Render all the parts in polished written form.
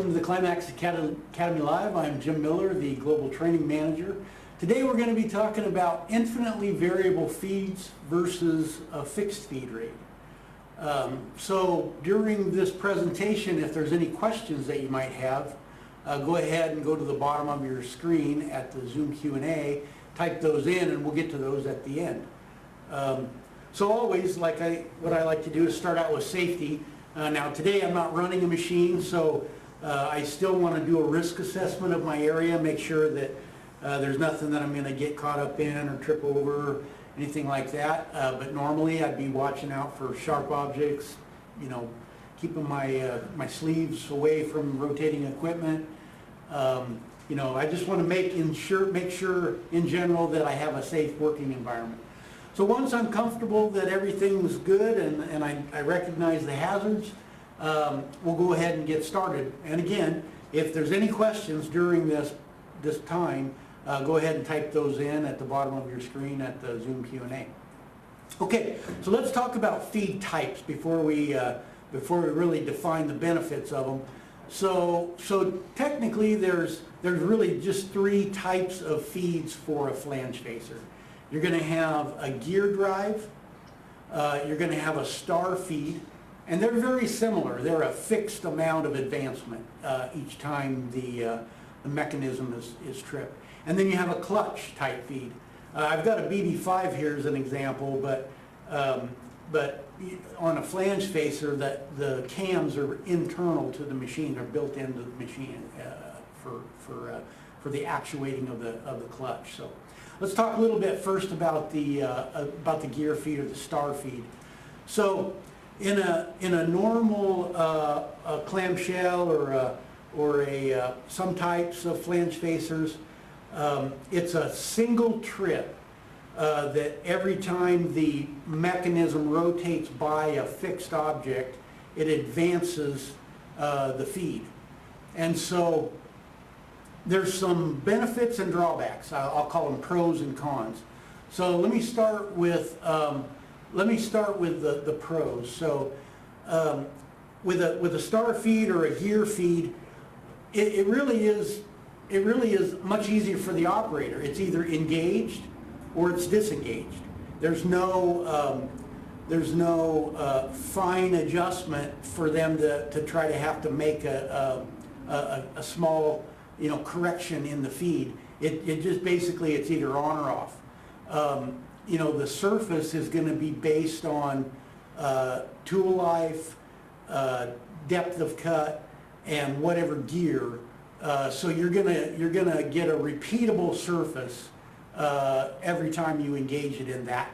to the CLIMAX Academy Live. I'm Jim Miller, the Global Training Manager. Today we're going to be talking about infinitely variable feeds versus a fixed feed rate. So during this presentation, if there's any questions that you might have, go ahead and go to the bottom of your screen at the Zoom Q&A, type those in, and we'll get to those at the end. So always, what I like to do is start out with safety. Now today I'm not running a machine, so I still want to do a risk assessment of my area, make sure that there's nothing that I'm going to get caught up in or trip over, anything like that. But normally I'd be watching out for sharp objects, keeping my sleeves away from rotating equipment. I just want to make sure in general that I have a safe working environment. So once I'm comfortable that everything's good and I recognize the hazards, we'll go ahead and get started. And again, if there's any questions during this time, go ahead and type those in at the bottom of your screen at the Zoom Q&A. Okay, so let's talk about feed types before we really define the benefits of them. So technically there's really just three types of feeds for a flange facer. You're going to have a gear drive, you're going to have a star feed, and they're very similar. They're a fixed amount of advancement each time the mechanism is tripped. And then you have a clutch type feed. I've got a BB5 here as an example, but on a flange facer, the cams are internal to the machine. They're built into the machine for the actuating of the clutch. So let's talk a little bit first about the gear feed or the star feed. So in a normal clamshell or some types of flange facers, it's a single trip that every time the mechanism rotates by a fixed object, it advances the feed. And so there's some benefits and drawbacks. I'll call them pros and cons. So let me start with the pros. So with a star feed or a gear feed, it really is much easier for the operator. It's either engaged or it's disengaged. There's no fine adjustment for them to try to have to make a small correction in the feed. It just basically it's either on or off. The surface is going to be based on tool life, depth of cut, and whatever gear. So you're gonna get a repeatable surface every time you engage it in that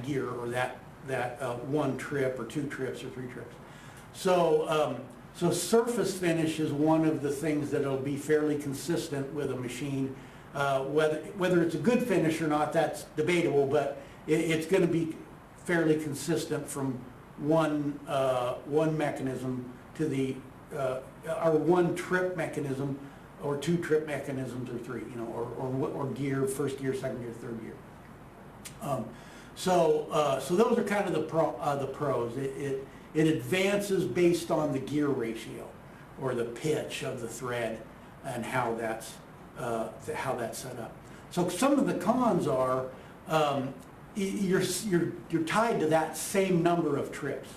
gear or that one trip or two trips or three trips. So surface finish is one of the things that'll be fairly consistent with a machine. Whether it's a good finish or not, that's debatable, but it's going to be fairly consistent from one mechanism to the or one trip mechanism or two trip mechanisms or three, or gear, first gear, second gear, third gear. So those are kind of the pros. It advances based on the gear ratio or the pitch of the thread and how that's set up. So some of the cons are you're tied to that same number of trips.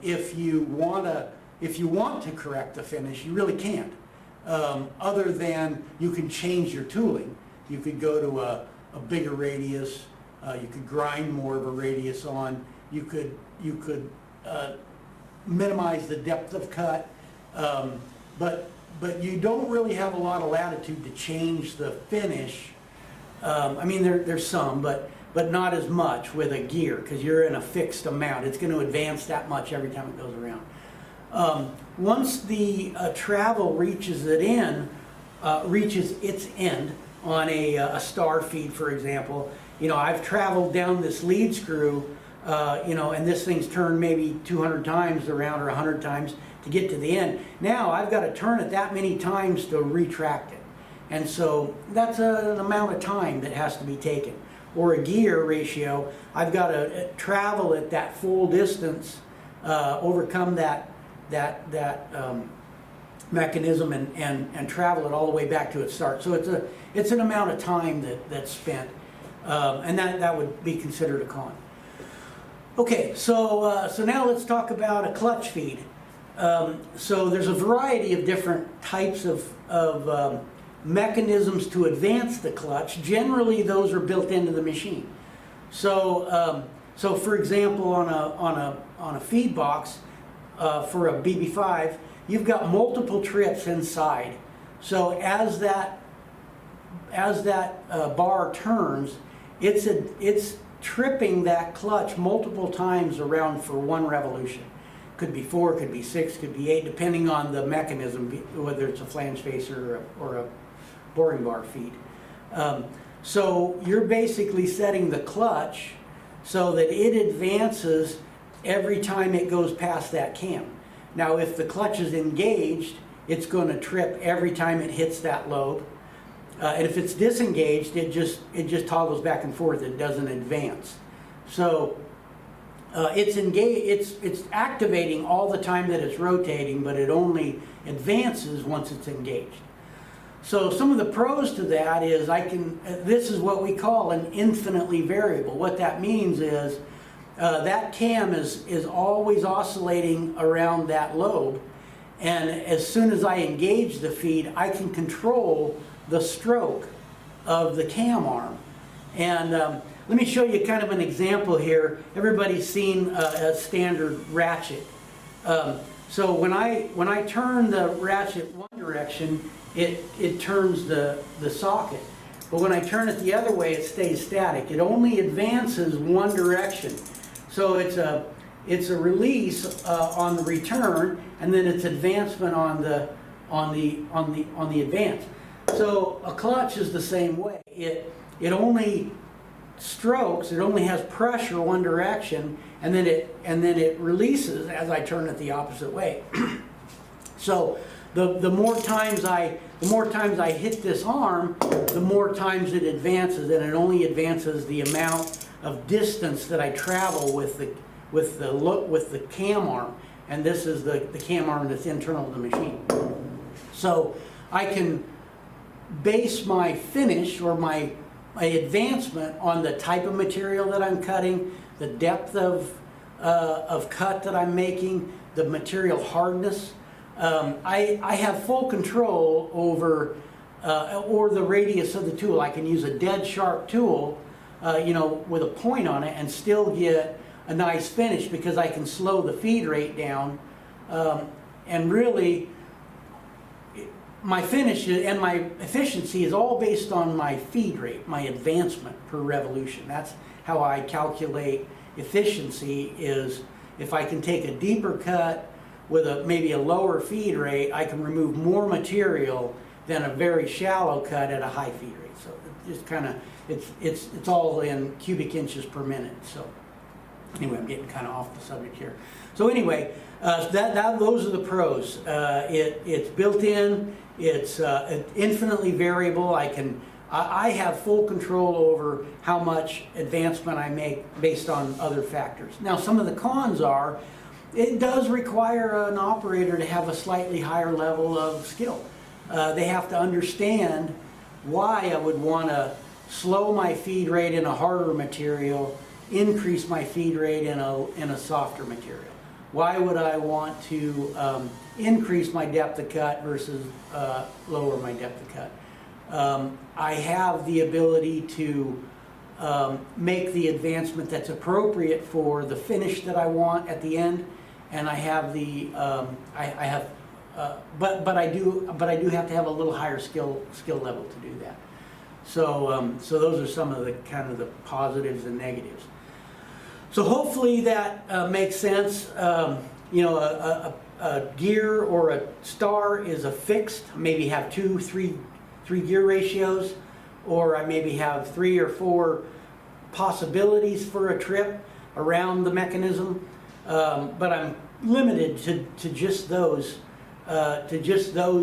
If you want to correct the finish, you really can't. Other than you can change your tooling. You could go to a bigger radius. You could grind more of a radius on. You could minimize the depth of cut. But you don't really have a lot of latitude to change the finish. I mean, there's some, but not as much with a gear because you're in a fixed amount. It's going to advance that much every time it goes around. Once the travel reaches its end on a star feed, for example, I've traveled down this lead screw, and this thing's turned maybe 200 times around or 100 times to get to the end. Now I've got to turn it that many times to retract it. And so that's an amount of time that has to be taken. Or a gear ratio, I've got to travel at that full distance, overcome that mechanism and travel it all the way back to its start. So it's an amount of time that's spent, and that would be considered a con. Okay, so now let's talk about a clutch feed. So there's a variety of different types of mechanisms to advance the clutch. Generally, those are built into the machine. So for example, on a feed box for a BB5, you've got multiple trips inside. So as that bar turns, it's tripping that clutch multiple times around for one revolution. Could be 4, could be 6, could be 8, depending on the mechanism, whether it's a flange facer or a boring bar feed. So you're basically setting the clutch so that it advances every time it goes past that cam. Now if the clutch is engaged, it's going to trip every time it hits that lobe. And if it's disengaged, it just toggles back and forth. It doesn't advance. So it's engaged. It's activating all the time that it's rotating, but it only advances once it's engaged. So some of the pros to that is this is what we call an infinitely variable. What that means is that cam is always oscillating around that lobe, and as soon as I engage the feed, I can control the stroke of the cam arm. And let me show you kind of an example here. Everybody's seen a standard ratchet. So when I turn the ratchet one direction, it turns the socket. But when I turn it the other way, it stays static. It only advances one direction. So it's a release on the return, and then it's advancement on the advance. So a clutch is the same way. It only strokes. It only has pressure one direction, and then it releases as I turn it the opposite way. So the more times I hit this arm, the more times it advances, and it only advances the amount of distance that I travel with the cam arm, and this is the cam arm that's internal to the machine. So I can base my finish or my advancement on the type of material that I'm cutting, the depth of cut that I'm making, the material hardness. I have full control over or the radius of the tool. I can use a dead sharp tool, with a point on it, and still get a nice finish because I can slow the feed rate down, and really my finish and my efficiency is all based on my feed rate, my advancement per revolution. That's how I calculate efficiency. Is if I can take a deeper cut with maybe a lower feed rate, I can remove more material than a very shallow cut at a high feed rate. So it's kind of it's all in cubic inches per minute. So anyway, I'm getting kind of off the subject here. So anyway, those are the pros. It's built in. It's infinitely variable. I have full control over how much advancement I make based on other factors. Now, some of the cons are, it does require an operator to have a slightly higher level of skill. They have to understand why I would want to slow my feed rate in a harder material, increase my feed rate in a softer material. Why would I want to increase my depth of cut versus lower my depth of cut? I have the ability to make the advancement that's appropriate for the finish that I want at the end, and I have the but I do have to have a little higher skill level to do that. So those are some of the kind of the positives and negatives. So hopefully that makes sense. A gear or a star is a fixed. Maybe have 2, 3 gear ratios, or I maybe have 3 or 4 possibilities for a trip around the mechanism. But I'm limited to just those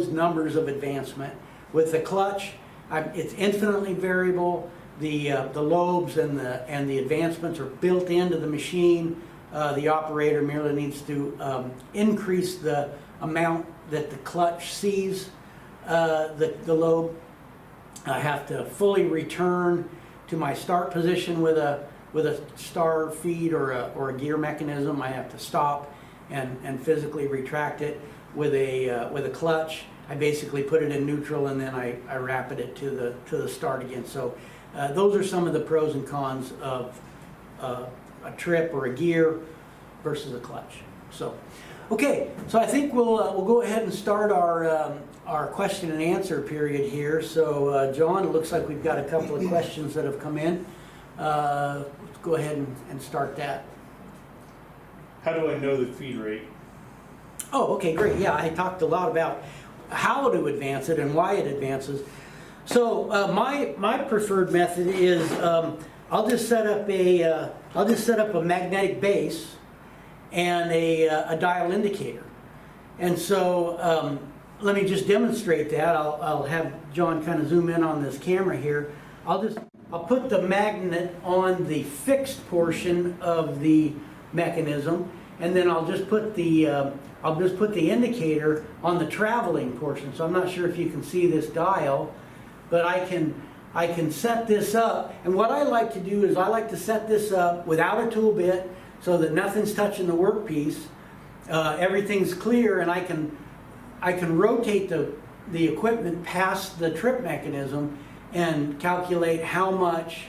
numbers of advancement. With the clutch, it's infinitely variable. The lobes and the advancements are built into the machine. The operator merely needs to increase the amount that the clutch sees the lobe. I have to fully return to my start position with a star feed or a gear mechanism. I have to stop and physically retract it with a clutch. I basically put it in neutral and then I rapid it to the start again. So those are some of the pros and cons of a trip or a gear versus a clutch. So, okay, so I think we'll go ahead and start our question and answer period here. So, John, it looks like we've got a couple of questions that have come in. Let's go ahead and start that. How do I know the feed rate? Oh, okay, great. Yeah, I talked a lot about how to advance it and why it advances. So my preferred method is I'll just set up a magnetic base and a dial indicator. And so let me just demonstrate that. I'll have John kind of zoom in on this camera here. I'll put the magnet on the fixed portion of the mechanism, and then I'll just put the indicator on the traveling portion. So I'm not sure if you can see this dial, but I can set this up. And what I like to do is I like to set this up without a tool bit so that nothing's touching the workpiece. Everything's clear, and I can rotate the equipment past the trip mechanism and calculate how much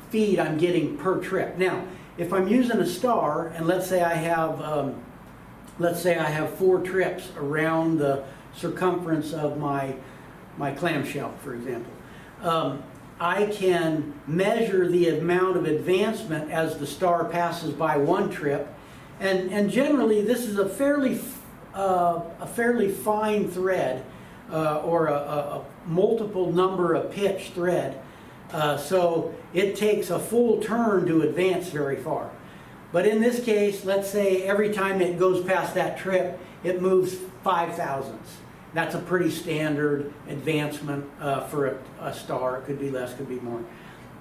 feed I'm getting per trip. Now, if I'm using a star, and let's say I have 4 trips around the circumference of my clamshell, for example, I can measure the amount of advancement as the star passes by one trip, and generally this is a fairly fine thread or a multiple number of pitch thread. So it takes a full turn to advance very far. But in this case, let's say every time it goes past that trip, it moves 5 thousandths. That's a pretty standard advancement for a star. It could be less, could be more,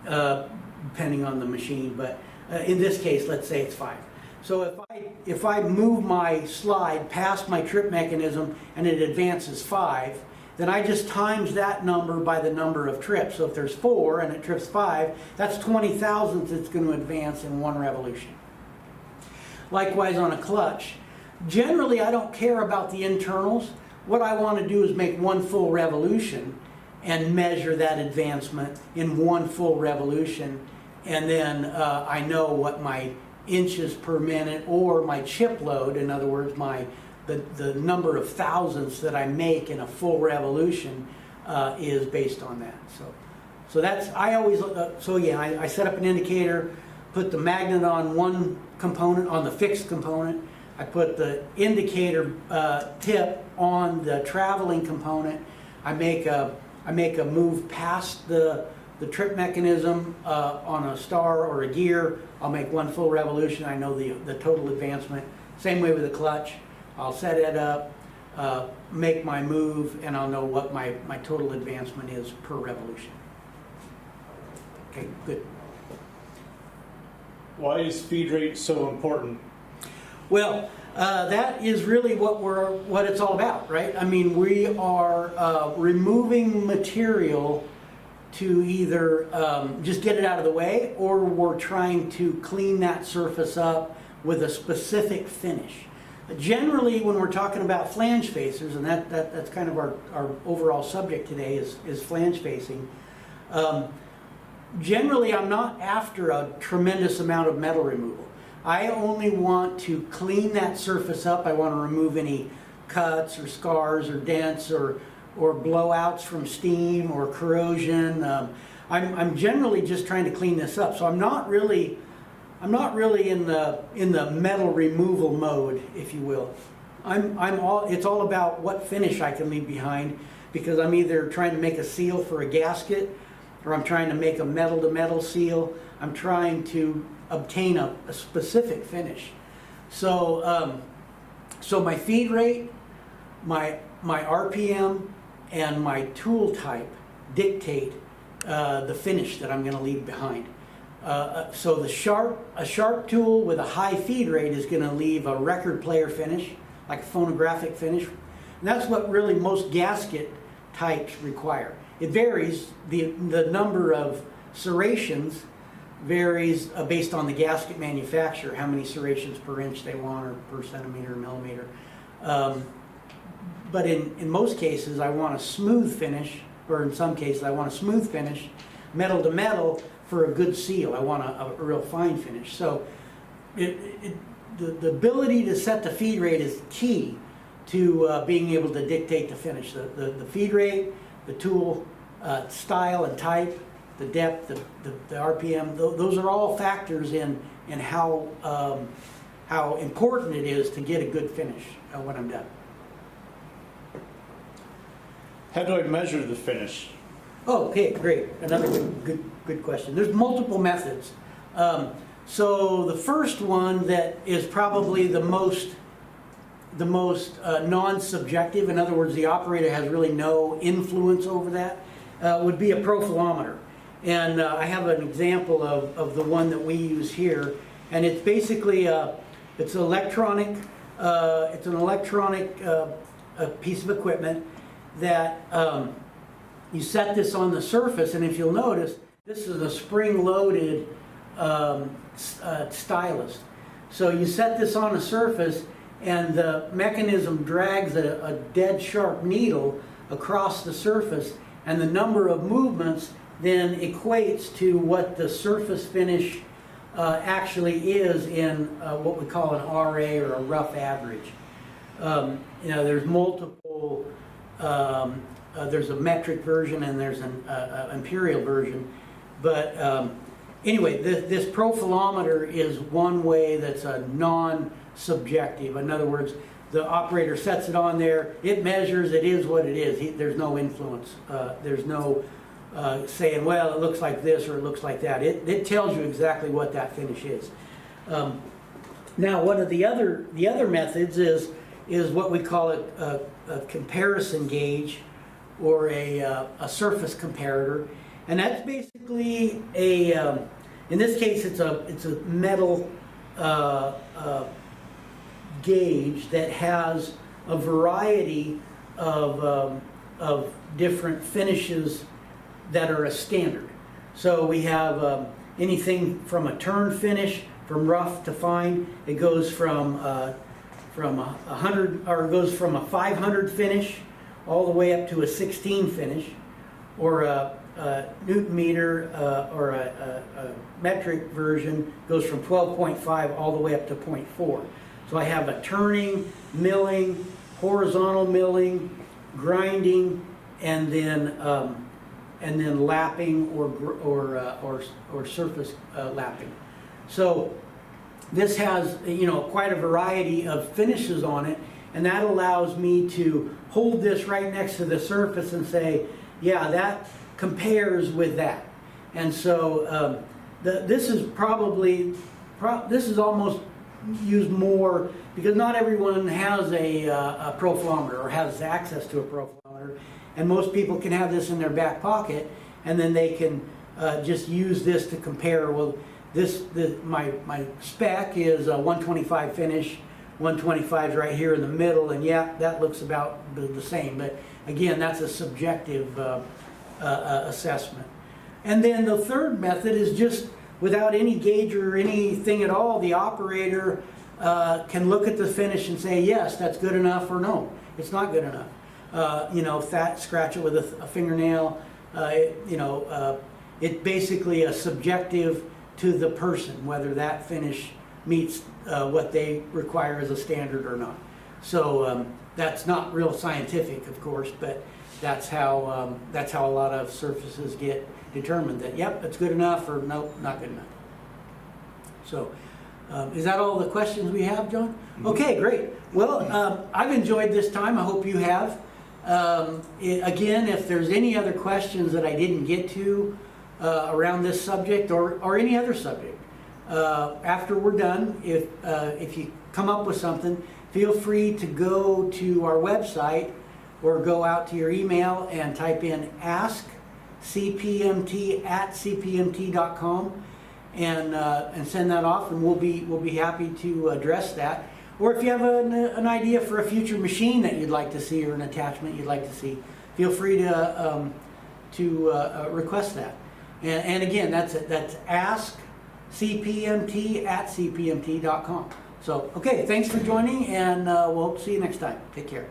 depending on the machine. But in this case, let's say it's 5. So if I move my slide past my trip mechanism and it advances 5, then I just times that number by the number of trips. So if there's 4 and it trips 5, that's 20 thousandths it's going to advance in one revolution. Likewise on a clutch. Generally, I don't care about the internals. What I want to do is make one full revolution and measure that advancement in one full revolution. And then I know what my inches per minute or my chip load, in other words, the number of thousandths that I make in a full revolution is based on that. So that's, I always, I set up an indicator, put the magnet on one component, on the fixed component. I put the indicator tip on the traveling component. I make a move past the trip mechanism on a star or a gear. I'll make one full revolution. I know the total advancement. Same way with the clutch. I'll set it up, make my move, and I'll know what my total advancement is per revolution. Okay, good. Why is feed rate so important? Well, that is really what it's all about, right? I mean, we are removing material to either just get it out of the way, or we're trying to clean that surface up with a specific finish. Generally, when we're talking about flange facers, and that's kind of our overall subject today is flange facing, generally I'm not after a tremendous amount of metal removal. I only want to clean that surface up. I want to remove any cuts or scars or dents or blowouts from steam or corrosion. I'm generally just trying to clean this up. So I'm not really in the metal removal mode, if you will. It's all about what finish I can leave behind, because I'm either trying to make a seal for a gasket, or I'm trying to make a metal-to-metal seal. I'm trying to obtain a specific finish. So so my feed rate, my RPM, and my tool type dictate the finish that I'm going to leave behind. So a sharp tool with a high feed rate is going to leave a record player finish, like a phonographic finish. And that's what really most gasket types require. It varies, the number of serrations varies based on the gasket manufacturer, how many serrations per inch they want or per centimeter or millimeter. But in most cases I want a smooth finish, or in some cases I want a smooth finish, metal to metal, for a good seal. I want a real fine finish. So the ability to set the feed rate is key to being able to dictate the finish. The feed rate, the tool style and type, the depth, the RPM, those are all factors in how important it is to get a good finish when I'm done. How do I measure the finish? Oh, okay, great. Another good question. There's multiple methods. So the first one that is probably the most non-subjective, in other words, the operator has really no influence over that, would be a profilometer. And I have an example of the one that we use here, and it's basically it's an electronic piece of equipment that you set this on the surface, and if you'll notice, this is a spring-loaded stylus. So you set this on a surface, and the mechanism drags a dead sharp needle across the surface, and the number of movements then equates to what the surface finish actually is in what we call an RA, or a rough average. There's multiple. There's a metric version and there's an imperial version, but anyway, this profilometer is one way that's a non-subjective. In other words, the operator sets it on there, it measures, it is what it is. There's no influence. There's no saying, well, it looks like this or it looks like that. It tells you exactly what that finish is. Now, one of the other methods is what we call a comparison gauge, or a surface comparator, and that's basically in this case it's a metal gauge that has a variety of different finishes that are a standard. So we have anything from a turn finish, from rough to fine. It goes from 100, or it goes from a 500 finish all the way up to a 16 finish, or a Newton meter or a metric version goes from 12.5 all the way up to 0.4. So I have a turning, milling, horizontal milling, grinding, and then lapping or surface lapping. So this has quite a variety of finishes on it, and that allows me to hold this right next to the surface and say, yeah, that compares with that. And so this is this is almost used more because not everyone has a profilometer or has access to a profilometer, and most people can have this in their back pocket, and then they can just use this to compare. Well, my spec is a 125 finish. 125 is right here in the middle, and yeah, that looks about the same. But again, that's a subjective assessment. And then the third method is just without any gauge or anything at all, the operator can look at the finish and say, yes, that's good enough, or no, it's not good enough. Scratch it with a fingernail. It's basically a subjective to the person, whether that finish meets what they require as a standard or not. So that's not real scientific, of course, but that's how a lot of surfaces get determined, that yep, it's good enough, or nope, not good enough. So is that all the questions we have, John? Okay, great. Well, I've enjoyed this time. I hope you have. Again, if there's any other questions that I didn't get to around this subject or any other subject, after we're done, if you come up with something, feel free to go to our website or go out to your email and type in askcpmt@cpmt.com, and send that off, and we'll be happy to address that. Or if you have an idea for a future machine that you'd like to see, or an attachment you'd like to see, feel free to request that. And again, that's askcpmt@cpmt.com. So, okay, thanks for joining, and we'll hope to see you next time. Take care.